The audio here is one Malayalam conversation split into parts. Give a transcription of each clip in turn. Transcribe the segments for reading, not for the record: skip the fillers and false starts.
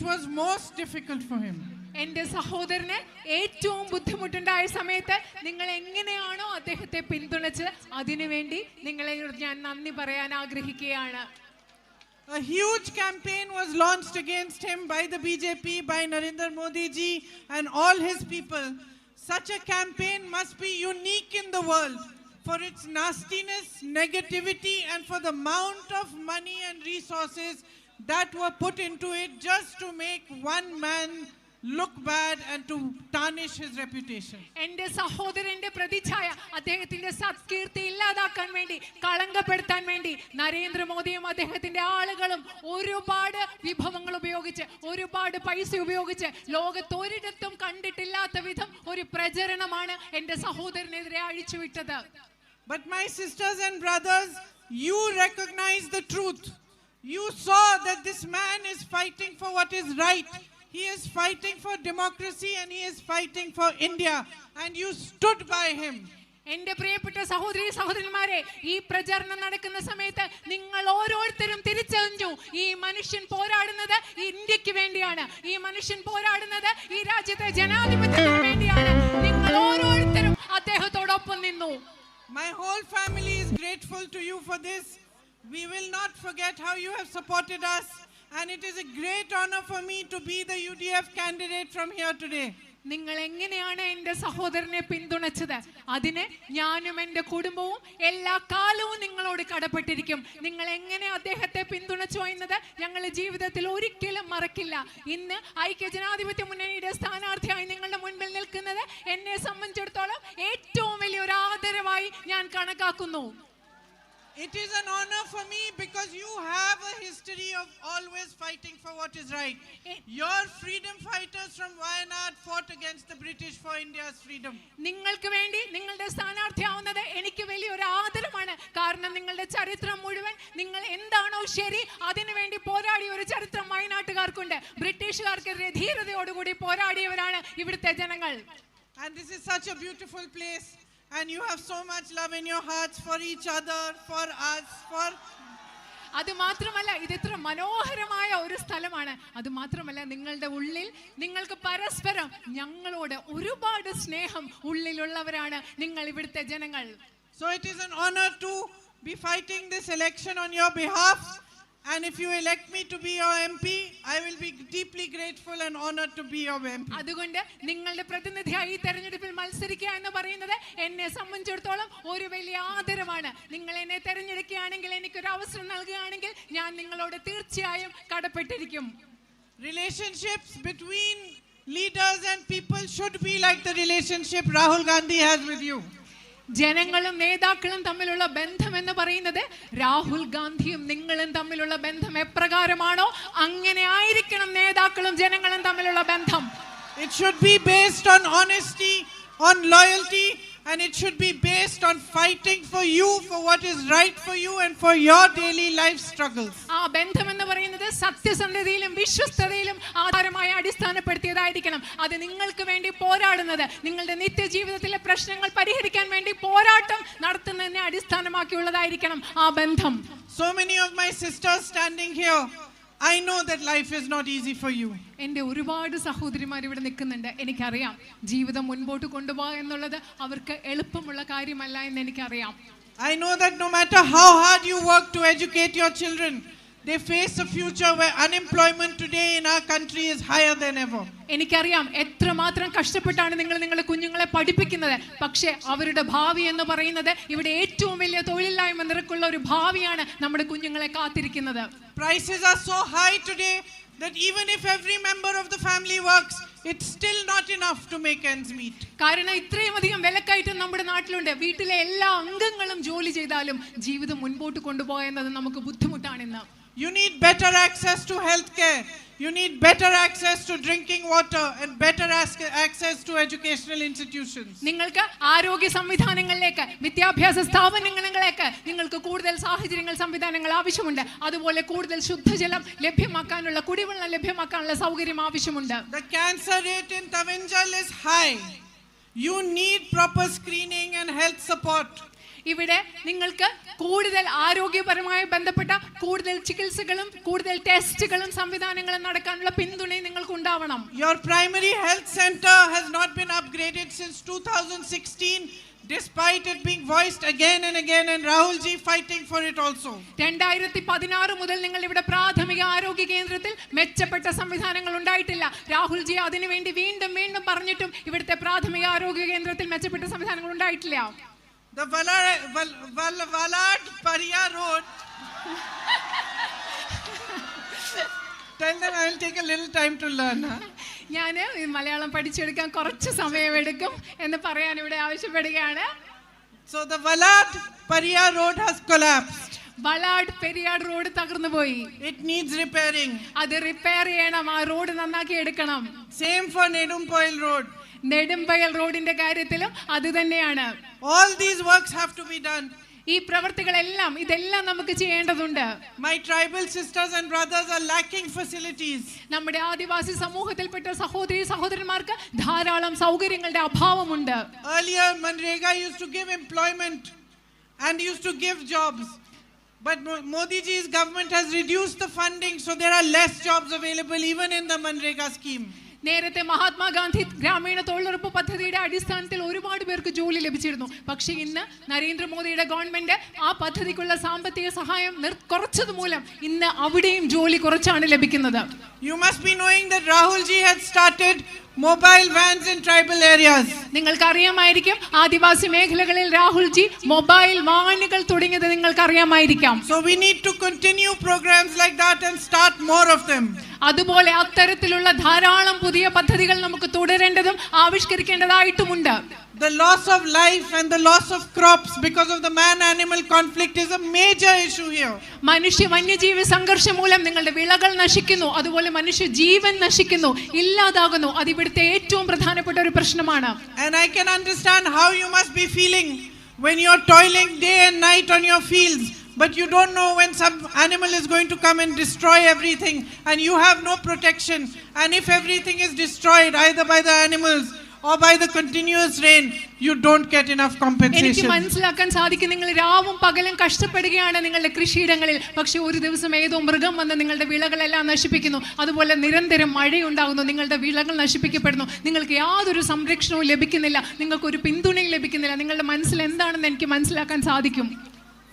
It was most difficult for him. എന്റെ സഹോദരന് ഏറ്റവും ബുദ്ധിമുട്ടുണ്ടായ സമയത്ത് നിങ്ങൾ എങ്ങനെയാണോ അദ്ദേഹത്തെ പിന്തുണച്ചത് അതിനുവേണ്ടി നിങ്ങളെ ഞാൻ നന്ദി പറയാൻ ആഗ്രഹിക്കുകയാണ്. A huge campaign was launched against him by the BJP, by Narendra Modi ji and all his people. Such a campaign must be unique in the world for its nastiness, negativity and for the amount of money and resources that were put into it just to make one man look bad and to tarnish his reputation. എന്റെ സഹോദരന്റെ പ്രതിച്ഛായ അദ്ദേഹത്തിന്റെ സത്കീർത്തി ഇല്ലാതാക്കാൻ വേണ്ടി കളങ്കപ്പെടുത്താൻ വേണ്ടി നരേന്ദ്രമോദിയും അദ്ദേഹത്തിന്റെ ആളുകളും ഒരുപാട് വിഭവങ്ങൾ ഉപയോഗിച്ച് ഒരുപാട് പൈസ ഉപയോഗിച്ച് ലോകത്തൊരിടത്തും കണ്ടിട്ടില്ലാത്ത വിധം ഒരു പ്രചരണമാണ് എന്റെ സഹോദരനെതിരെ അഴിച്ചുവിട്ടത്. But my sisters and brothers, you recognize the truth. You saw that this man is fighting for what is right. He is fighting for democracy and he is fighting for India and you stood by him. എന്റെ പ്രിയപ്പെട്ട സഹോദരി സഹോദരന്മാരെ, ഈ പ്രചരണം നടക്കുന്ന സമയത്ത് നിങ്ങൾ ഓരോരുത്തരും തിരിച്ചറിഞ്ഞു ഈ മനുഷ്യൻ പോരാടുന്നത് ഇന്ത്യക്ക് വേണ്ടിയാണ്, ഈ മനുഷ്യൻ പോരാടുന്നത് ഈ രാജ്യത്തെ ജനാധിപത്യത്തിന് വേണ്ടിയാണ്. നിങ്ങൾ ഓരോരുത്തരും അദ്ദേഹത്തോടൊപ്പം നിന്നു. My whole family is grateful to you for this. We will not forget how you have supported us and it is a great honor for me to be the UDF candidate from here today. നിങ്ങൾ എങ്ങനെയാണ് എന്റെ സഹോദരനെ പിന്തുണച്ചത് അതിന് ഞാനും എന്റെ കുടുംബവും എല്ലാ കാലവും നിങ്ങളോട് കടപ്പെട്ടിരിക്കും. നിങ്ങൾ എങ്ങനെ അദ്ദേഹത്തെ പിന്തുണച്ചു എന്നത് ഞങ്ങൾ ജീവിതത്തിൽ ഒരിക്കലും മറക്കില്ല. ഇന്ന് ഐക്യ ജനാധിപത്യ മുന്നണിയുടെ സ്ഥാനാർത്ഥിയായി നിങ്ങളുടെ മുൻപിൽ നിൽക്കുന്നത് എന്നെ സംബന്ധിച്ചിടത്തോളം ഏറ്റവും വലിയൊരു ആദരവായി ഞാൻ കണക്കാക്കുന്നു. It is an honor for me because you have a history of always fighting for what is right. Your freedom fighters from Wayanad fought against the British for India's freedom. നിങ്ങൾക്ക് വേണ്ടി നിങ്ങളുടെ സ്ഥാനാർത്ഥിയാവുന്നത് എനിക്ക് വലിയൊരു ആദരമാണ്. കാരണം നിങ്ങളുടെ ചരിത്രം മുഴുവൻ നിങ്ങൾ എന്താണോ ശരി അതിനു വേണ്ടി പോരാടിയ ഒരു ചരിത്രം വയനാട്ടുകാർക്കുണ്ട്. ബ്രിട്ടീഷുകാർക്കെതിരെ ധീരതയോടുകൂടി പോരാടിയവരാണ് ഇവിടുത്തെ ജനങ്ങൾ. And this is such a beautiful place. And you have so much love in your hearts for each other, for us, for... അത് മാത്രമല്ല ഇത് ഇത്ര മനോഹരമായ ഒരു സ്ഥലമാണ്. അത് മാത്രമല്ല നിങ്ങളുടെ ഉള്ളിൽ നിങ്ങൾക്ക് പരസ്പരം ഞങ്ങളോട് ഒരുപാട് സ്നേഹം ഉള്ളിലുള്ളവരാണ് നിങ്ങൾ ഇവിടുത്തെ ജനങ്ങൾ. So it is an honor to be fighting this election on your behalf. And if you elect me to be your MP, I will be deeply grateful and honored to be your MP. അതുകൊണ്ട് നിങ്ങളുടെ പ്രതിനിധിയായി തെരഞ്ഞെടുപ്പിൽ മത്സരിക്കുക എന്ന് പറയുന്നത് എന്നെ സംബന്ധിച്ചിടത്തോളം ഒരു വലിയ ആദരവാണ്. നിങ്ങൾ എന്നെ തെരഞ്ഞെടുക്കുകയാണെങ്കിൽ എനിക്കൊരു അവസരം നൽകുകയാണെങ്കിൽ ഞാൻ നിങ്ങളോട് തീർച്ചയായും കടപ്പെട്ടിരിക്കും. Relationships between leaders and people should be like the relationship Rahul Gandhi has with you. ജനങ്ങളും നേതാക്കളും തമ്മിലുള്ള ബന്ധം എന്ന് പറയുന്നത് രാഹുൽ ഗാന്ധിയും നിങ്ങളും തമ്മിലുള്ള ബന്ധം എപ്രകാരമാണോ അങ്ങനെ ആയിരിക്കണം നേതാക്കളും ജനങ്ങളും തമ്മിലുള്ള ബന്ധം. It should be based on honesty, on loyalty, and it should be based on fighting for you, for what is right for you and for your daily life struggles. ആ ബന്ധം എന്ന് പറയുന്നത് സത്യസന്ധതയിലും വിശ്വസ്തതയിലും ആധാരമായി അടിസ്ഥാനപ്പെടുത്തിയതായിരിക്കണം. അത് നിങ്ങൾക്ക് വേണ്ടി പോരാടുന്നത് നിങ്ങളുടെ നിത്യജീവിതത്തിലെ പ്രശ്നങ്ങൾ പരിഹരിക്കാൻ വേണ്ടി പോരാട്ടം നടത്തുന്നതിനെ അടിസ്ഥാനമാക്കിയുള്ളതായിരിക്കണം ആ ബന്ധം. So many of my sisters standing here, I know that life is not easy for you. എൻ്റെ ഒരുപാട് സഹോദരിമാർ ഇവിടെ നിൽക്കുന്നുണ്ട്. എനിക്കറിയാം ജീവിതം മുൻപോട്ട് കൊണ്ടുപോകുക എന്നുള്ളത് അവർക്ക് എളുപ്പമുള്ള കാര്യമല്ല എന്ന് എനിക്കറിയാം. I know that no matter how hard you work to educate your children, they face a future where unemployment today in our country is higher than ever. എനിക്കറിയാം എത്രമാത്രം കഷ്ടപ്പെട്ടാണ് നിങ്ങൾ നിങ്ങളുടെ കുഞ്ഞുങ്ങളെ പഠിപ്പിക്കുന്നത്. പക്ഷേ അവരുടെ ഭാവി എന്ന് പറയുന്നത് ഇവിടെ ഏറ്റവും വലിയ തൊഴിലില്ലായ്മ നിരക്കുള്ള ഒരു ഭാവിയാണ് നമ്മുടെ കുഞ്ഞുങ്ങളെ കാത്തിരിക്കുന്നത്. Prices are so high today that even if every member of the family works, it's still not enough to make ends meet. കാരണം ഇത്രയും അധികം വിലക്കയറ്റം നമ്മുടെ നാട്ടിലുണ്ട്. വീട്ടിലെ എല്ലാ അംഗങ്ങളും ജോലി ചെയ്താലും ജീവിതം മുൻപോട്ട് കൊണ്ടുപോകുന്നത് നമുക്ക് ബുദ്ധിമുട്ടാണെന്ന്. You need better access to health care. You need better access to drinking water and better access to educational institutions. നിങ്ങൾക്ക് ആരോഗ്യ സംവിധാനങ്ങളിലേക്ക് വിദ്യാഭ്യാസ സ്ഥാപനങ്ങളിലേക്ക് നിങ്ങൾക്ക് കൂടുതൽ സാഹചര്യങ്ങൾ സംവിധാനങ്ങൾ ആവശ്യമുണ്ട്. അതുപോലെ കൂടുതൽ ശുദ്ധജലം ലഭ്യമാക്കാനുള്ള കുടിവെള്ളം ലഭ്യമാക്കാനുള്ള സൗകര്യം ആവശ്യമുണ്ട്. The cancer rate in Tavinjal is high. You need proper screening and health support. ഇവിടെ നിങ്ങൾക്ക് കൂടുതൽ ആരോഗ്യപരമായി ബന്ധപ്പെട്ട കൂടുതൽ ചികിത്സകളും കൂടുതൽ ടെസ്റ്റുകളും സംവിധാനങ്ങളും നടക്കാനുള്ള പിന്തുണയും നിങ്ങൾക്ക് ഉണ്ടാവണം. Your primary health center has not been upgraded since 2016, despite it being voiced again and again, and Rahul ji fighting for it also. 2016 മുതൽ നിങ്ങൾ ഇവിടെ പ്രാഥമിക ആരോഗ്യ കേന്ദ്രത്തിൽ മെച്ചപ്പെട്ട സംവിധാനങ്ങൾ ഉണ്ടായിട്ടില്ല. രാഹുൽ ജി അതിനുവേണ്ടി വീണ്ടും വീണ്ടും പറഞ്ഞിട്ടും ഇവിടുത്തെ പ്രാഥമിക ആരോഗ്യ കേന്ദ്രത്തിൽ മെച്ചപ്പെട്ട സംവിധാനങ്ങൾ ഉണ്ടായിട്ടില്ല. The Valad Road. Tell them I will take a little time to learn. ഞാൻ മലയാളം പഠിച്ചെടുക്കാൻ കുറച്ച് സമയമെടുക്കും എന്ന് പറയാൻ ഇവിടെ ആവശ്യപ്പെടുകയാണ്. So the Valad Road has collapsed. Valad Periyar road തകർന്നു പോയി. It needs repairing. അത് റിപ്പയർ ചെയ്യണം. ആ റോഡ് നന്നാക്കി എടുക്കണം. Same for Nedumpoil Road. നെടുമ്പയൽ റോഡിന്റെ കാര്യത്തിലും അത് തന്നെയാണ്. All these works have to be done. ഈ പ്രവർത്തികളെല്ലാം ഇതെല്ലാം നമുക്ക് ചെയ്യേണ്ടതുണ്ട്. My tribal sisters and brothers are lacking facilities. നമ്മുടെ ആദിവാസി സമൂഹത്തിൽപ്പെട്ട സഹോദരി സഹോദരന്മാർക്ക് ധാരാളം സൗകര്യങ്ങളുടെ അഭാവമുണ്ട്. Earlier Manrega used to give employment and used to give jobs, but Modi ji's government has reduced the funding, so there are less jobs available even in the Manrega scheme. നേരത്തെ മഹാത്മാഗാന്ധി ഗ്രാമീണ തൊഴിലുറപ്പ് പദ്ധതിയുടെ അടിസ്ഥാനത്തിൽ ഒരുപാട് പേർക്ക് ജോലി ലഭിച്ചിരുന്നു. പക്ഷേ ഇന്ന് നരേന്ദ്രമോദിയുടെ ഗവൺമെന്റ് ആ പദ്ധതിക്കുള്ള സാമ്പത്തിക സഹായം കുറച്ചത് മൂലം ഇന്ന് അവിടെയും ജോലി കുറച്ചാണ് ലഭിക്കുന്നത്. You must be knowing that Rahul ji had started mobile vans in tribal areas. നിങ്ങൾക്ക് അറിയാമായിരിക്കും ആദിവാസി മേഖലകളിൽ രാഹുൽ ജി മൊബൈൽ വാനുകൾ തുടങ്ങിയത് നിങ്ങൾക്ക് അറിയാമായിരിക്കാം. So we need to continue programs like that and start more of them. അതുപോലെ അത്തരത്തിലുള്ള ധാരാളം പുതിയ പദ്ധതികൾ നമുക്ക് തുടരേണ്ടതും ആവിഷ്കരിക്കേണ്ടതായിട്ടുമുണ്ട്. The loss of life and the loss of crops because of the man-animal conflict is a major issue here. മനുഷ്യ വന്യജീവി സംഘർഷം മൂലം നിങ്ങളുടെ വിളകൾ നശിക്കുന്നു, അതുപോലെ മനുഷ്യ ജീവൻ നശിക്കുന്നു, ഇല്ലാതാകുന്നു. അത് ഇവിടുത്തെ ഏറ്റവും പ്രധാനപ്പെട്ട ഒരു പ്രശ്നമാണ്. And I can understand how you must be feeling when you're toiling day and night on your fields, but you don't know when some animal is going to come and destroy everything, and you have no protection. And if everything is destroyed either by the animals or by the continuous rain, you don't get enough compensation. എനിക്ക് മനസ്സിലാക്കാൻ സാധിക്കും, നിങ്ങൾ രാവും പകലും കഷ്ടപ്പെടുകയാണ് നിങ്ങളുടെ കൃഷിയിടങ്ങളിൽ. പക്ഷെ ഒരു ദിവസം ഏതോ മൃഗം വന്ന് നിങ്ങളുടെ വിളകളെല്ലാം നശിപ്പിക്കുന്നു. അതുപോലെ നിരന്തരം മഴയുണ്ടാകുന്നു, നിങ്ങളുടെ വിളകൾ നശിപ്പിക്കപ്പെടുന്നു. നിങ്ങൾക്ക് യാതൊരു സംരക്ഷണവും ലഭിക്കുന്നില്ല, നിങ്ങൾക്കൊരു പിന്തുണയും ലഭിക്കുന്നില്ല. നിങ്ങളുടെ മനസ്സിൽ എന്താണെന്ന് എനിക്ക് മനസ്സിലാക്കാൻ സാധിക്കും.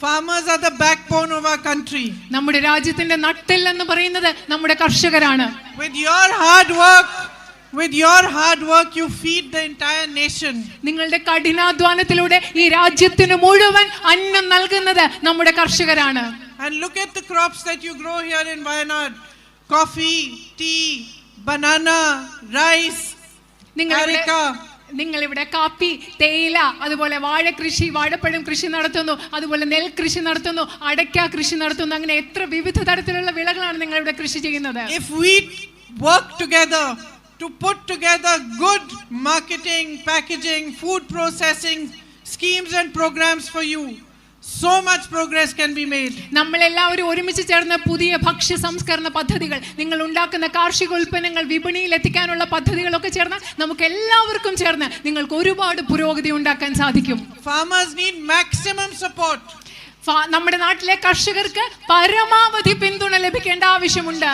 Farmers are the backbone of our country. നമ്മുടെ രാജ്യത്തിന്റെ നട്ടെല്ല് എന്ന് പറയുന്നത് നമ്മുടെ കർഷകരാണ്. With your hard work you feed the entire nation. നിങ്ങളുടെ കഠിനാധ്വാനത്തിലൂടെ ഈ രാജ്യത്തിന് മുഴുവൻ അന്നം നൽകുന്നത് നമ്മുടെ കർഷകരാണ്. And look at the crops that you grow here in Wayanad. Coffee, tea, banana, rice, areca. നിങ്ങൾ ഇവിടെ കാപ്പി, തേയില, അതുപോലെ വാഴകൃഷി, വാഴപ്പഴം കൃഷി നടത്തുന്നു, അതുപോലെ നെൽകൃഷി നടത്തുന്നു, അടയ്ക്ക കൃഷി നടത്തുന്നു. അങ്ങനെ എത്ര വിവിധ തരത്തിലുള്ള വിളകളാണ് നിങ്ങൾ ഇവിടെ കൃഷി ചെയ്യുന്നത്. If we work together to put together good marketing, packaging, food processing schemes and programs for you, so much progress can be made. നമ്മൾ എല്ലാവരും ഒരുമിച്ച് ചേർന്ന് പുതിയ ഭക്ഷ്യ സംസ്കരണ പദ്ധതികൾ, നിങ്ങൾ ഉണ്ടാക്കുന്ന കാർഷിക ഉൽപ്പന്നങ്ങൾ വിപണിയിൽ എത്തിക്കാനുള്ള പദ്ധതികളൊക്കെ ചേർന്ന് നമുക്ക് എല്ലാവർക്കും ചേർന്ന് നിങ്ങൾക്ക് ഒരുപാട് പുരോഗതി ഉണ്ടാക്കാൻ സാധിക്കും. Farmers need maximum support. നമ്മുടെ നാട്ടിലെ കർഷകർക്ക് പരമാവധി പിന്തുണ ലഭിക്കേണ്ട ആവശ്യമുണ്ട്.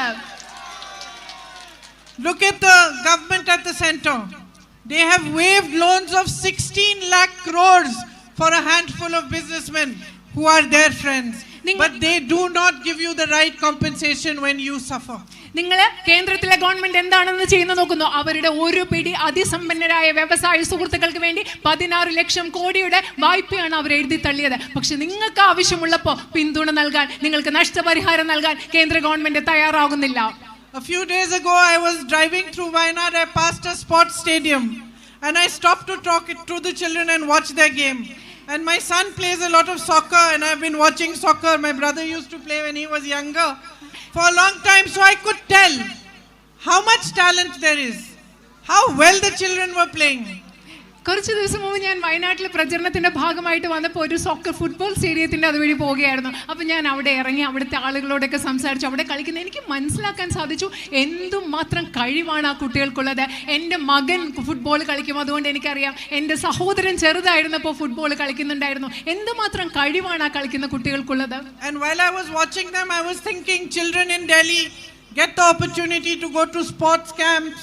Look at the government at the center. They have waived loans of 16 lakh crores for a handful of businessmen who are their friends. But they do not give you the right compensation when you suffer. നിങ്ങൾ കേന്ദ്രത്തിലെ ഗവൺമെന്റ് എന്താണെന്ന് ചെയ്യുന്ന നോക്കുന്നു. അവരുടെ ഒരു പിടി അതിസമ്പന്നരായ വ്യവസായ സുഹൃത്തുക്കൾക്ക് വേണ്ടി 16 ലക്ഷം കോടിയുടെ വായ്പയാണ് അവർ എഴുതി തള്ളിയത്. പക്ഷെ നിങ്ങൾക്ക് ആവശ്യമുള്ളപ്പോൾ പിന്തുണ നൽകാൻ, നിങ്ങൾക്ക് നഷ്ടപരിഹാരം നൽകാൻ കേന്ദ്ര ഗവൺമെന്റ് തയ്യാറാകുന്നില്ല. A few days ago I was driving through Wayanad. I passed a sports stadium and I stopped to talk to the children and watch their game. And my son plays a lot of soccer and I've been watching soccer. My brother used to play when he was younger for a long time, so I could tell how much talent there is, how well the children were playing. കുറച്ച് ദിവസം മുമ്പ് ഞാൻ വയനാട്ടിലെ പ്രചരണത്തിന്റെ ഭാഗമായിട്ട് വന്നപ്പോൾ ഒരു സോക്കർ ഫുട്ബോൾ സ്റ്റേഡിയത്തിന്റെ അതുവഴി പോവുകയായിരുന്നു. അപ്പം ഞാൻ അവിടെ ഇറങ്ങി അവിടുത്തെ ആളുകളോടൊക്കെ സംസാരിച്ചു. അവിടെ കളിക്കുന്ന എനിക്ക് മനസ്സിലാക്കാൻ സാധിച്ചു എന്തുമാത്രം കഴിവാണ് ആ കുട്ടികൾക്കുള്ളത്. എൻ്റെ മകൻ ഫുട്ബോൾ കളിക്കും, അതുകൊണ്ട് എനിക്കറിയാം. എൻ്റെ സഹോദരൻ ചെറുതായിരുന്നപ്പോൾ ഫുട്ബോൾ കളിക്കുന്നുണ്ടായിരുന്നു. എന്തുമാത്രം കഴിവാണ് ആ കളിക്കുന്ന കുട്ടികൾക്കുള്ളത്. And while I was watching them, I was thinking children in Delhi get the opportunity to go to sports camps.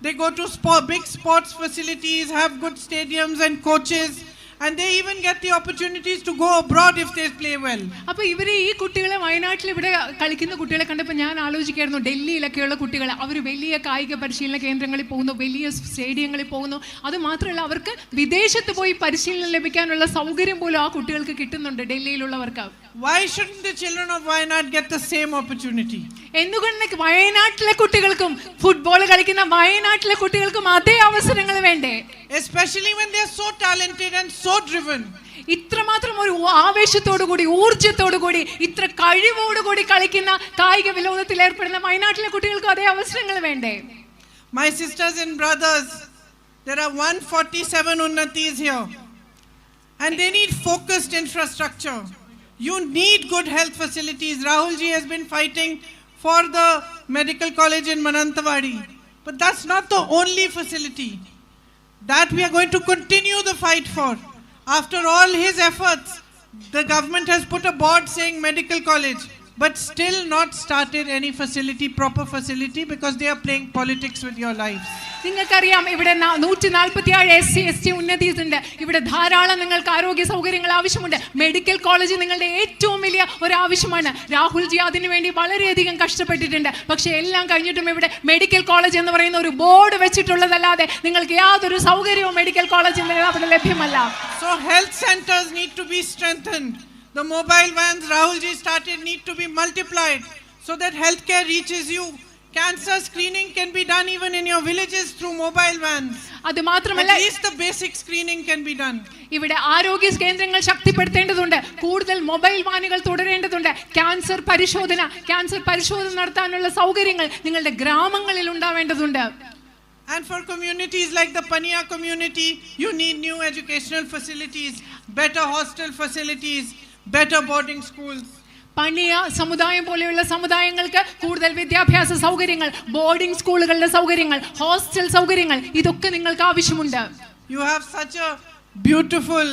They go to big sports facilities, have good stadiums and coaches, and they even get the opportunities to go abroad if they play well. അപ്പോൾ ഇവരെ ഈ കുട്ടികളെ വയനാട്ടിൽ ഇവിടെ കളിക്കുന്ന കുട്ടികളെ കണ്ടപ്പോൾ ഞാൻ ആലോചിക്കായിരുന്നു, ഡൽഹിയിലൊക്കെയുള്ള കുട്ടികൾ അവർ വലിയ കായിക പരിശീലന കേന്ദ്രങ്ങളിൽ പോകുന്നു, വലിയ സ്റ്റേഡിയങ്ങളിൽ പോകുന്നു. അത് മാത്രമല്ല അവർക്ക് വിദേശത്ത് പോയി പരിശീലനം ലഭിക്കാനുള്ള സൗകര്യം പോലും ആ കുട്ടികൾക്ക് കിട്ടുന്നുണ്ട് ഡൽഹിയിലുള്ളവർക്ക്. Why shouldn't the children of Wayanad get the same opportunity? എന്തുകൊണ്ട് വയനാട്ടിലെ കുട്ടികൾക്കും ഫുട്ബോൾ കളിക്കുന്ന വയനാട്ടിലെ കുട്ടികൾക്കും അതേ അവസരങ്ങൾ വേണ്ടേ? Especially when they are so talented and so driven. ഇത്രമാത്രം ഒരു ആവേശത്തോടുകൂടി ഊർജ്ജത്തോടുകൂടി ഇത്ര കഴിവോടുകൂടി കളിക്കുന്ന കായിക വിനോദത്തിൽ ഏർപ്പെടുന്ന വയനാട്ടിലെ കുട്ടികൾക്കും അതേ അവസരങ്ങൾ വേണ്ടേ? My sisters and brothers, there are 147 unnatis here, and they need focused infrastructure. You need good health facilities. Rahul ji has been fighting for the medical college in Mananthavady, but that's not the only facility that we are going to continue the fight for. After all his efforts, the government has put a board saying medical college, but still not started any facility, proper facility, because they are playing politics with your lives. നിങ്ങൾക്കറിയാം ഇവിടെ 147 SC/ST ഉന്നതീസ് ഉണ്ട്. ഇവിടെ ധാരാളം നിങ്ങൾക്ക് ആരോഗ്യ സൗകര്യങ്ങൾ ആവശ്യമുണ്ട്. മെഡിക്കൽ കോളേജ് നിങ്ങളുടെ ഏറ്റവും വലിയ ഒരു ആവശ്യമാണ്. രാഹുൽ ജി അതിനു വേണ്ടി വളരെയധികം കഷ്ടപ്പെട്ടിട്ടുണ്ട്. പക്ഷെ എല്ലാം കഴിഞ്ഞിട്ടും ഇവിടെ മെഡിക്കൽ കോളേജ് എന്ന് പറയുന്ന ഒരു ബോർഡ് വെച്ചിട്ടുള്ളതല്ലാതെ നിങ്ങൾക്ക് യാതൊരു സൗകര്യവും മെഡിക്കൽ കോളേജിൽ അവിടെ ലഭ്യമല്ല. So health centers need to be strengthened. The mobile vans Rahul ji started need to be multiplied so that healthcare reaches you. Cancer screening can be done even in your villages through mobile vans. അത് മാത്രമല്ല, at least the basic screening can be done. ഇവിടെ ആരോഗ്യ കേന്ദ്രങ്ങൾ ശക്തിപ്പെടുത്തേണ്ടതുണ്ട്. കൂടുതൽ മൊബൈൽ വാനുകൾ തുടരേണ്ടതുണ്ട്. ക്യാൻസർ പരിശോധന നടത്താനുള്ള സൗകര്യങ്ങൾ നിങ്ങളുടെ ഗ്രാമങ്ങളിൽ ഉണ്ടാവേണ്ടതുണ്ട്. And for communities like the Paniya community, you need new educational facilities, better hostel facilities, better boarding schools. പണിയ സമുദായം പോലെയുള്ള സമുദായങ്ങൾക്ക് കൂടുതൽ വിദ്യാഭ്യാസ സൗകര്യങ്ങൾ, ബോർഡിംഗ് സ്കൂളുകളുടെ സൗകര്യങ്ങൾ, ഹോസ്റ്റൽ സൗകര്യങ്ങൾ, ഇതൊക്കെ നിങ്ങൾക്ക് ആവശ്യമുണ്ട്. You have such a beautiful,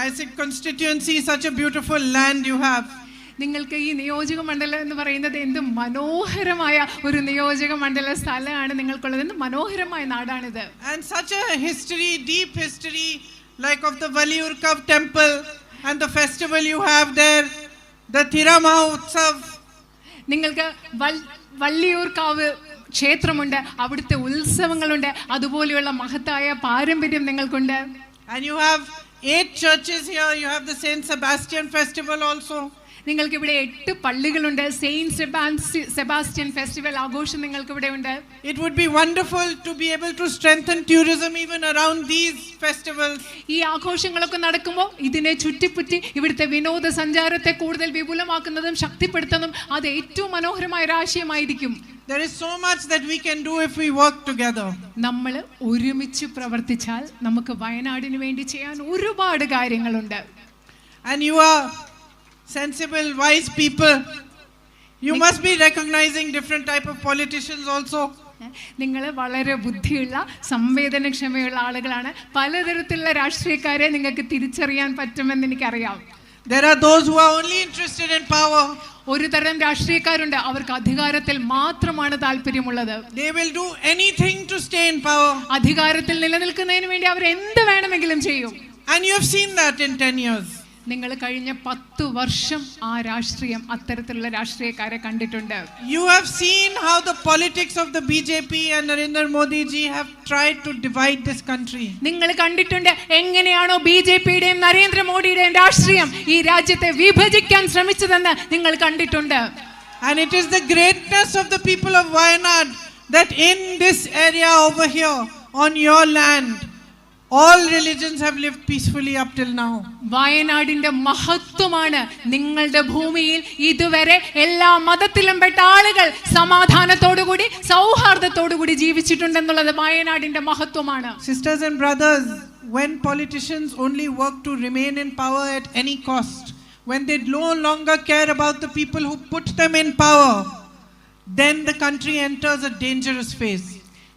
I say constituency, such a beautiful land you have. നിങ്ങൾക്ക് ഈ നിയോജക മണ്ഡലം എന്ന് പറയുന്നത് എന്ത് മനോഹരമായ ഒരു നിയോജക മണ്ഡല സ്ഥലമാണ് നിങ്ങൾക്കുള്ളത്. എന്ത് മനോഹരമായ നാടാണിത്. And such a history, deep history, like of the Valiyurkav temple and the festival you have there, the Tirama Utsav. നിങ്ങൾക്ക് വള്ളിയൂർക്കാവ് ക്ഷേത്രമുണ്ട്, അവിടുത്തെ ഉത്സവങ്ങളുണ്ട്, അതുപോലെയുള്ള മഹത്തായ പാരമ്പര്യം നിങ്ങൾക്കുണ്ട്. And you have 8 churches here. You have the Saint Sebastian festival also. നിങ്ങൾക്ക് ഇവിടെ 8 പള്ളികളുണ്ട്. സെയിന്റ് സെബാസ്റ്റ്യൻ ഫെസ്റ്റിവൽ ആഘോഷം നിങ്ങൾക്ക് ഇവിടെ ഉണ്ട്. It would be wonderful to be able to strengthen tourism even around these festivals. ഈ ആഘോഷങ്ങളൊക്കെ നടക്കുമ്പോൾ ഇതിനെ ചുറ്റിപ്പറ്റി ഇവിടുത്തെ വിനോദസഞ്ചാരത്തെ കൂടുതൽ വിപുലമാക്കുന്നതും ശക്തിപ്പെടുത്തുന്നതും അത് ഏറ്റവും മനോഹരമായ ഒരു ആശയമായിരിക്കും. There is so much that we can do if we work together. നമ്മൾ ഒരുമിച്ച് പ്രവർത്തിച്ചാൽ നമുക്ക് വയനാടിന് വേണ്ടി ചെയ്യാൻ ഒരുപാട് കാര്യങ്ങളുണ്ട്. And you are sensible, wise people. You must be recognizing different type of politicians also. നിങ്ങൾ വളരെ ബുദ്ധിയുള്ള സംവേദനക്ഷമയുള്ള ആളുകളാണ്. പലതരത്തിലുള്ള രാഷ്ട്രീയക്കാരെ നിങ്ങൾക്ക് തിരിച്ചറിയാൻ പറ്റുമെന്ന് എനിക്കറിയാം. There are those who are only interested in power. ഒരു തരം രാഷ്ട്രീയക്കാരുണ്ട്, അവർക്ക് അധികാരത്തിൽ മാത്രമാണ് താല്പര്യമുള്ളത്. They will do anything to stay in power. അധികാരത്തിൽ നിലനിൽക്കുന്നതിന് വേണ്ടി അവർ എന്ത് വേണമെങ്കിലും ചെയ്യും. And you have seen that in 10 years. നിങ്ങൾ കഴിഞ്ഞ 10 വർഷം ആ രാഷ്ട്രീയം അത്തരത്തിലുള്ള രാഷ്ട്രീയക്കാരെ കണ്ടിട്ടുണ്ട്. You have seen how the politics of the BJP and Narendra Modi ji have tried to divide this country. നിങ്ങൾ കണ്ടിട്ടുണ്ട് എങ്ങനെയാണോ ബിജെപിയുടെയും നരേന്ദ്രമോദിയുടെയും രാഷ്ട്രീയം ഈ രാജ്യത്തെ വിഭജിക്കാൻ ശ്രമിച്ചതെന്ന് നിങ്ങൾ കണ്ടിട്ടുണ്ട്. And it is the greatness of the people of Wayanad that in this area over here on your land All religions have lived peacefully up till now. വയനാടിന്റെ മഹത്വമാണ് നിങ്ങളുടെ ഭൂമിയിൽ ഇതുവരെ എല്ലാ മതത്തിലും പെട്ട ആളുകൾ സമാധാനത്തോടുകൂടി സൗഹാർദ്ദത്തോടുകൂടി ജീവിച്ചിട്ടുണ്ടെന്നുള്ളത് വയനാടിന്റെ മഹത്വമാണ്. Sisters and brothers, when politicians only work to remain in power at any cost, when they no longer care about the people who put them in power, then the country enters a dangerous phase.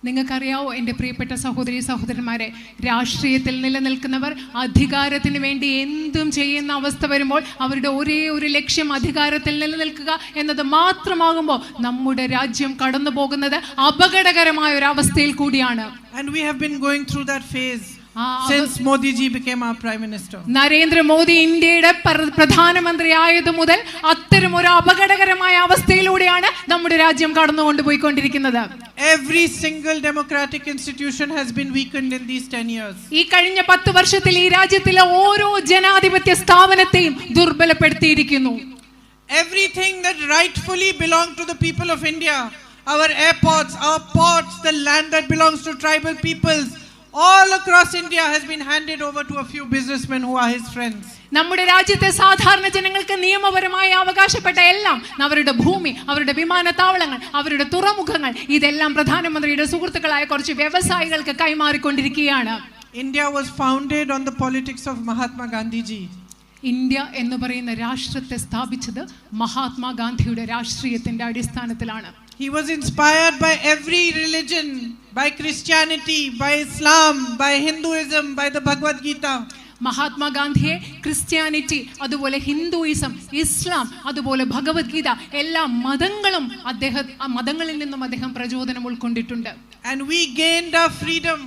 നിങ്ങൾക്കറിയാവോ എൻ്റെ പ്രിയപ്പെട്ട സഹോദരി സഹോദരന്മാരെ, രാഷ്ട്രീയത്തിൽ നിലനിൽക്കുന്നവർ അധികാരത്തിന് വേണ്ടി എന്തും ചെയ്യുന്ന അവസ്ഥ വരുമ്പോൾ അവരുടെ ഒരേ ഒരു ലക്ഷ്യം അധികാരത്തിൽ നിലനിൽക്കുക എന്നത് മാത്രമാകുമ്പോൾ നമ്മുടെ രാജ്യം കടന്നു പോകുന്നത് അപകടകരമായ ഒരു അവസ്ഥയിൽ കൂടിയാണ്. And we have been going through that phase since Modi ji became our prime minister. Narendra Modi ഇന്ത്യയുടെ പ്രധാനമന്ത്രി ആയതു മുതൽ അത്തരം ഒരു അപകടകരമായ അവസ്ഥയിലൂടെയാണ് നമ്മുടെ രാജ്യം കടന്നുകൊണ്ടുപോയിക്കൊണ്ടിരിക്കുന്നത്. Every single democratic institution has been weakened in these 10 years. ഈ കഴിഞ്ഞ 10 വർഷത്തിൽ ഈ രാജ്യത്തിലെ ഓരോ ജനാധിപത്യ സ്ഥാപനത്തെയും ദുർബലപ്പെടുത്തിയിരിക്കുന്നു. Everything that rightfully belonged to the people of India, our airports, our ports, the land that belongs to tribal peoples, all across India has been handed over to a few businessmen who are his friends. നമ്മുടെ രാജ്യത്തെ സാധാരണ ജനങ്ങൾക്ക് നിയമപരമായി അവകാശപ്പെട്ട എല്ലാം, അവരുടെ ഭൂമി, അവരുടെ വിമാനത്താവളങ്ങൾ, അവരുടെ തുറമുഖങ്ങൾ, ഇതെല്ലാം പ്രധാനമന്ത്രിയുടെ സുഹൃത്തുക്കളായ കുറച്ച് വ്യവസായികൾക്ക് കൈമാറിക്കൊണ്ടിരിക്കുകയാണ്. India was founded on the politics of Mahatma Gandhi ji. India എന്ന് പറയുന്ന രാഷ്ട്രത്തെ സ്ഥാപിച്ചത് മഹാത്മാഗാന്ധിയുടെ രാഷ്ട്രീയത്തിന്റെ അടിസ്ഥാനത്തിലാണ്. He was inspired by every religion, by Christianity, by Islam, by Hinduism, by the Bhagavad Gita. മഹാത്മാഗാന്ധിയെ ക്രിസ്ത്യാനിറ്റി, അതുപോലെ ഹിന്ദുയിസം, ഇസ്ലാം, അതുപോലെ ഭഗവത്ഗീത, എല്ലാ മതങ്ങളിൽ നിന്നും അദ്ദേഹം പ്രചോദനം ഉൾക്കൊണ്ടിട്ടുണ്ട്. And we gained our freedom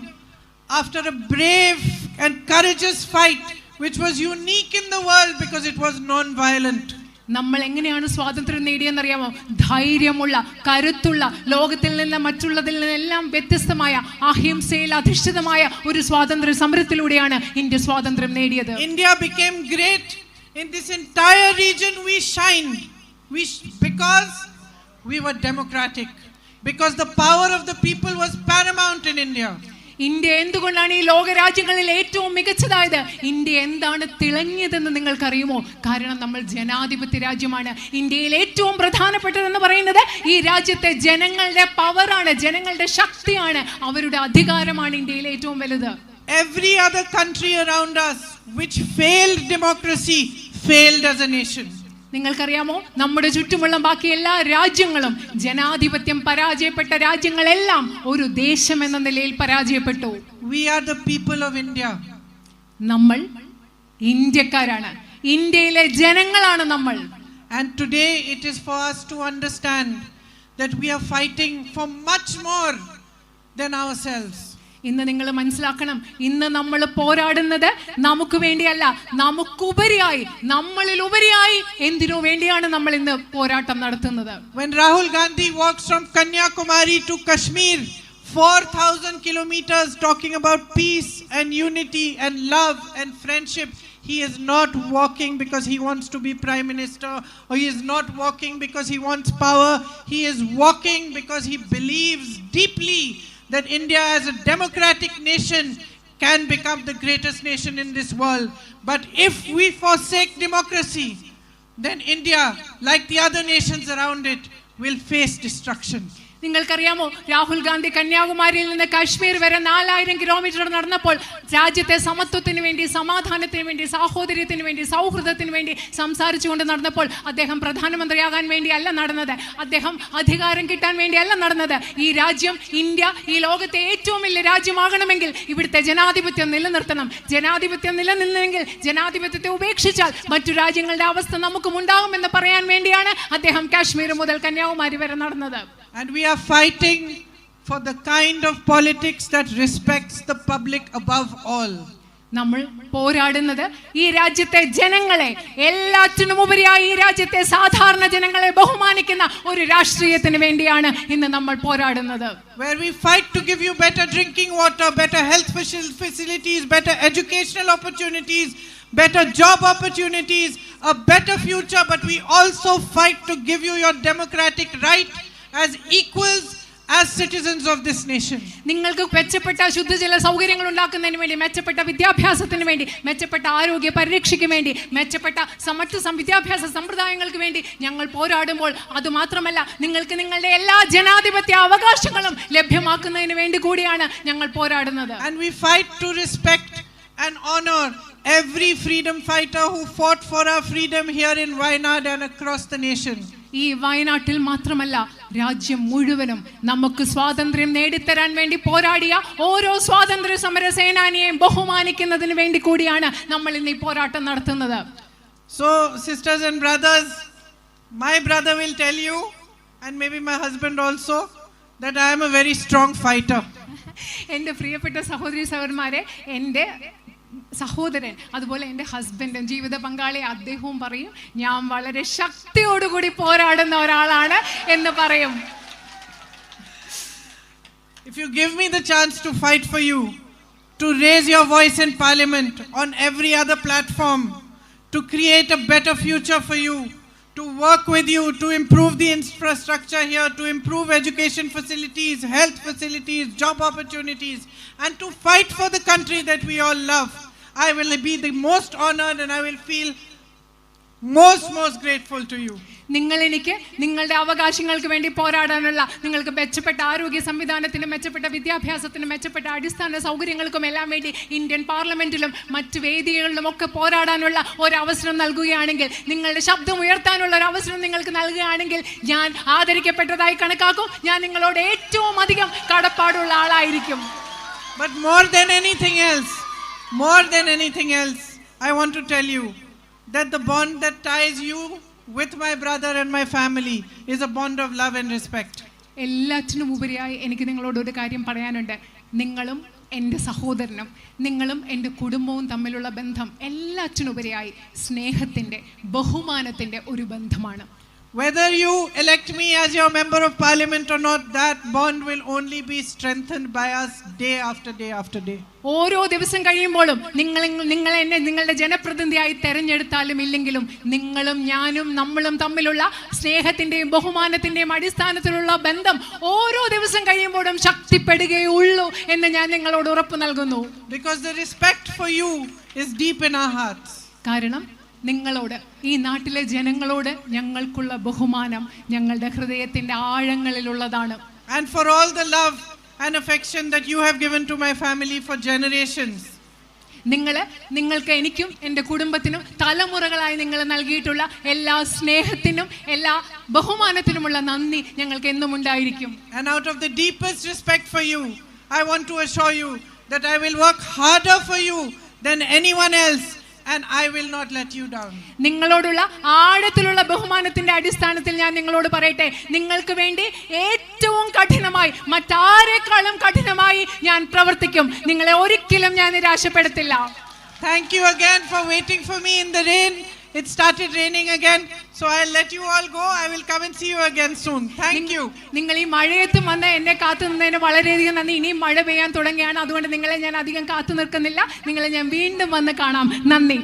after a brave and courageous fight which was unique in the world because it was non-violent. നമ്മൾ എങ്ങനെയാണ് സ്വാതന്ത്ര്യം നേടിയെന്നറിയാമോ? ധൈര്യമുള്ള, കരുത്തുള്ള, ലോകത്തിൽ നിന്ന് മറ്റുള്ളതിൽ നിന്നെല്ലാം വ്യത്യസ്തമായ അഹിംസയിൽ അധിഷ്ഠിതമായ ഒരു സ്വാതന്ത്ര്യ സമരത്തിലൂടെയാണ് ഇന്ത്യ സ്വാതന്ത്ര്യം നേടിയത്. India became great in this entire region. We shined because we were democratic, because the power of the people was paramount in India. India എന്തുകൊണ്ടാണ് ഈ ലോകരാജ്യങ്ങളിൽ ഏറ്റവും മികച്ചതായത്? ഇന്ത്യ എന്താണ് തിളങ്ങിയതെന്ന് നിങ്ങൾക്കറിയുമോ? കാരണം നമ്മൾ ജനാധിപത്യ രാജ്യമാണ്. ഇന്ത്യയിൽ ഏറ്റവും പ്രധാനപ്പെട്ടതെന്ന് പറയുന്നത് ഈ രാജ്യത്തെ ജനങ്ങളുടെ പവറാണ്, ജനങ്ങളുടെ ശക്തിയാണ്, അവരുടെ അധികാരമാണ് ഇന്ത്യയിൽ ഏറ്റവും വലുത്. Every other country around us which failed democracy failed as a nation. നിങ്ങൾക്കറിയാമോ, നമ്മുടെ ചുറ്റുമുള്ള ബാക്കി എല്ലാ രാജ്യങ്ങളും ജനാധിപത്യം പരാജയപ്പെട്ട രാജ്യങ്ങളെല്ലാം ഒരു ദേശം എന്ന നിലയിൽ പരാജയപ്പെട്ടു. We are the people of India. നമ്മൾ ഇന്ത്യക്കാരാണ്, ഇന്ത്യയിലെ ജനങ്ങളാണ് നമ്മൾ. And today it is for us to understand that we are fighting for much more than ourselves. ഇന്ന് നിങ്ങൾ മനസ്സിലാക്കണം, ഇന്ന് നമ്മൾ പോരാടുന്നത് നമുക്ക് വേണ്ടിയല്ല, നമുക്കുപരിയായി, നമ്മളിൽ ഉപരിയായി എന്തിനു വേണ്ടിയാണ് നമ്മൾ ഇന്ന് പോരാട്ടം നടത്തുന്നത്? When Rahul Gandhi walks from Kanyakumari to Kashmir 4,000 kilometers talking about peace and unity and love and friendship, he is not walking because he wants to be prime minister, or he is not walking because he wants power. He is walking because he believes deeply that India as a democratic nation can become the greatest nation in this world. But if we forsake democracy, then India, like the other nations around it, will face destruction. നിങ്ങൾക്കറിയാമോ, രാഹുൽ ഗാന്ധി കന്യാകുമാരിയിൽ നിന്ന് കാശ്മീർ വരെ 4000 കിലോമീറ്റർ നടന്നപ്പോൾ രാജ്യത്തെ സമത്വത്തിന് വേണ്ടി, സമാധാനത്തിന് വേണ്ടി, സാഹോദര്യത്തിന് വേണ്ടി, സൗഹൃദത്തിന് വേണ്ടി സംസാരിച്ചുകൊണ്ട് നടന്നപ്പോൾ അദ്ദേഹം പ്രധാനമന്ത്രിയാകാൻ വേണ്ടിയല്ല നടന്നത്, അദ്ദേഹം അധികാരം കിട്ടാൻ വേണ്ടിയല്ല നടന്നത്. ഈ രാജ്യം, ഇന്ത്യ, ഈ ലോകത്തെ ഏറ്റവും വലിയ രാജ്യമാകണമെങ്കിൽ ഇവിടുത്തെ ജനാധിപത്യം നിലനിർത്തണം. ജനാധിപത്യം നിലനിന്നെങ്കിൽ, ജനാധിപത്യത്തെ ഉപേക്ഷിച്ചാൽ മറ്റു രാജ്യങ്ങളുടെ അവസ്ഥ നമുക്കും ഉണ്ടാകുമെന്ന് പറയാൻ വേണ്ടിയാണ് അദ്ദേഹം കാശ്മീർ മുതൽ കന്യാകുമാരി വരെ നടന്നത്. And we are fighting for the kind of politics that respects the public above all. നമ്മൾ പോരാടുന്നത് ഈ രാജ്യത്തെ ജനങ്ങളെ, എല്ലാറ്റിനും ഉപരിയായി ഈ രാജ്യത്തെ സാധാരണ ജനങ്ങളെ ബഹുമാനിക്കുന്ന ഒരു രാഷ്ട്രീയത്തിന് വേണ്ടിയാണ് ഇന്ന് നമ്മൾ പോരാടുന്നത്. Where we fight to give you better drinking water, better health facilities, better educational opportunities, better job opportunities, a better future, but we also fight to give you your democratic right as equals, as citizens of this nation. നിങ്ങൾക്ക് മെച്ചപ്പെട്ട ശുദ്ധജല സൗകര്യങ്ങൾ ഉണ്ടാക്കുന്നതിന് വേണ്ടി, മെച്ചപ്പെട്ട വിദ്യാഭ്യാസത്തിന് വേണ്ടി, മെച്ചപ്പെട്ട ആരോഗ്യ പരിരക്ഷയ്ക്ക് വേണ്ടി, മെച്ചപ്പെട്ട മറ്റ് വിദ്യാഭ്യാസ സമ്പ്രദായങ്ങൾക്ക് വേണ്ടി ഞങ്ങൾ പോരാടുമ്പോൾ അത് മാത്രമല്ല, നിങ്ങൾക്ക് നിങ്ങളുടെ എല്ലാ ജനാധിപത്യ അവകാശങ്ങളും ലഭ്യമാക്കുന്നതിന് വേണ്ടി കൂടിയാണ് ഞങ്ങൾ പോരാടുന്നത്. And we fight to respect and honor every freedom fighter who fought for our freedom here in Wayanad and across the nation. ഈ വയനാട്ടിൽ മാത്രമല്ല, രാജ്യം മുഴുവനും നമുക്ക് സ്വാതന്ത്ര്യം നേടിത്തരാൻ വേണ്ടി പോരാടിയ ഓരോ സ്വാതന്ത്ര്യ സമര സേനാനിയെയും ബഹുമാനിക്കുന്നതിന് വേണ്ടി കൂടിയാണ് നമ്മൾ ഇന്ന് ഈ പോരാട്ടം നടത്തുന്നത്. So sisters and brothers, my brother will tell you, and maybe my husband also, that I am a very strong fighter. എൻ്റെ പ്രിയപ്പെട്ട സഹോദരി സഹോദരന്മാരെ, എൻ്റെ സഹോദരൻ അതുപോലെ എൻ്റെ ഹസ്ബൻഡും ജീവിത പങ്കാളി അദ്ദേഹവും പറയും, ഞാൻ വളരെ ശക്തിയോടുകൂടി പോരാടുന്ന ഒരാളാണ് എന്ന് പറയും. If you give me the chance to fight for you, to raise your voice in parliament, on every other platform, to create a better future for you, to work with you, to improve the infrastructure here, to improve education facilities, health facilities, job opportunities, and to fight for the country that we all love, I will be the most honored and I will feel most grateful to you. നിങ്ങൾ എനിക്ക് നിങ്ങളുടെ അവകാശങ്ങൾക്ക് വേണ്ടി പോരാടാനുള്ള, നിങ്ങൾക്ക് മെച്ചപ്പെട്ട ആരോഗ്യ സംവിധാനത്തിന്, മെച്ചപ്പെട്ട വിദ്യാഭ്യാസത്തിന്, മെച്ചപ്പെട്ട അടിസ്ഥാന സൗകര്യങ്ങൾക്കും എല്ലാം വേണ്ടി ഇന്ത്യൻ പാർലമെന്റിലും മറ്റ് വേദികളിലും ഒക്കെ പോരാടാനുള്ള ഒരവസരം നൽകുകയാണെങ്കിൽ, നിങ്ങളുടെ ശബ്ദം ഉയർത്താനുള്ള ഒരു അവസരം നിങ്ങൾക്ക് നൽകുകയാണെങ്കിൽ ഞാൻ ആദരിക്കപ്പെട്ടതായി കണക്കാക്കും. ഞാൻ നിങ്ങളോട് ഏറ്റവും അധികം കടപ്പാടുള്ള ആളായിരിക്കും. But more than anything else, I want to tell you that the bond that ties you with my brother and my family is a bond of love and respect. എല്ലാറ്റിനും ഉപരിയായി എനിക്ക് നിങ്ങളോട് ഒരു കാര്യം പറയാനുണ്ട്. നിങ്ങളും എൻ്റെ സഹോദരനും, നിങ്ങളും എൻ്റെ കുടുംബവും തമ്മിലുള്ള ബന്ധം എല്ലാറ്റിനുപരിയായി സ്നേഹത്തിൻ്റെ, ബഹുമാനത്തിൻ്റെ ഒരു ബന്ധമാണ്. Whether you elect me as your member of parliament or not, that bond will only be strengthened by us day after day after day. ഓരോ ദിവസം കഴിയുമ്പോഴും നിങ്ങൾ എന്നെ നിങ്ങളുടെ ജനപ്രതിനിധിയായി തെരഞ്ഞെടുത്താലും ഇല്ലെങ്കിലും നിങ്ങളും ഞാനും നമ്മളും തമ്മിലുള്ള സ്നേഹത്തിന്റെയും ബഹുമാനത്തിന്റെയും അടിസ്ഥാനത്തിലുള്ള ബന്ധം ഓരോ ദിവസം കഴിയുമ്പോഴും ശക്തിപ്പെടുകയുള്ളൂ എന്ന് ഞാൻ നിങ്ങളോട് ഉറപ്പ് നൽകുന്നു. Because the respect for you is deep in our hearts. കാരണം നിങ്ങളോട്, ഈ നാട്ടിലെ ജനങ്ങളോട് ഞങ്ങൾക്കുള്ള ബഹുമാനം ഞങ്ങളുടെ ഹൃദയത്തിന്റെ ആഴങ്ങളിലുള്ളതാണ്. And for all the love and affection that you have given to my family for generations. നിങ്ങൾക്ക് എനിക്കും എൻ്റെ കുടുംബത്തിനും തലമുറകളായി നിങ്ങൾ നൽകിയിട്ടുള്ള എല്ലാ സ്നേഹത്തിനും എല്ലാ ബഹുമാനത്തിനുമുള്ള നന്ദി ഞങ്ങൾക്ക് എന്നും ഉണ്ടായിരിക്കും. And out of the deepest respect for you, I want to assure you that I will work harder for you than anyone else. And I will not let you down. നിങ്ങളോടുള്ള ആഴത്തിലുള്ള ബഹുമാനത്തിന്റെ അടിസ്ഥാനത്തിൽ ഞാൻ നിങ്ങളോട് പറയട്ടെ, നിങ്ങൾക്ക് വേണ്ടി ഏറ്റവും കഠിനമായി, മറ്റാരെക്കാളും കഠിനമായി ഞാൻ പ്രവർത്തിക്കും. നിങ്ങളെ ഒരിക്കലും ഞാൻ നിരാശപ്പെടുത്തില്ല. Thank you again for waiting for me in the rain. It started raining again, so I'll let you all go. I will come and see you again soon. Thank you. നിങ്ങൾ ഈ മഴയത്ത് വന്ന് എന്നെ കാത്തു നിന്നതിന് വളരെയധികം നന്ദി. ഇനിയും മഴ പെയ്യാൻ തുടങ്ങുകയാണ്, അതുകൊണ്ട് നിങ്ങളെ ഞാൻ അധികം കാത്തു നിൽക്കുന്നില്ല. നിങ്ങളെ ഞാൻ വീണ്ടും വന്ന് കാണാം. നന്ദി.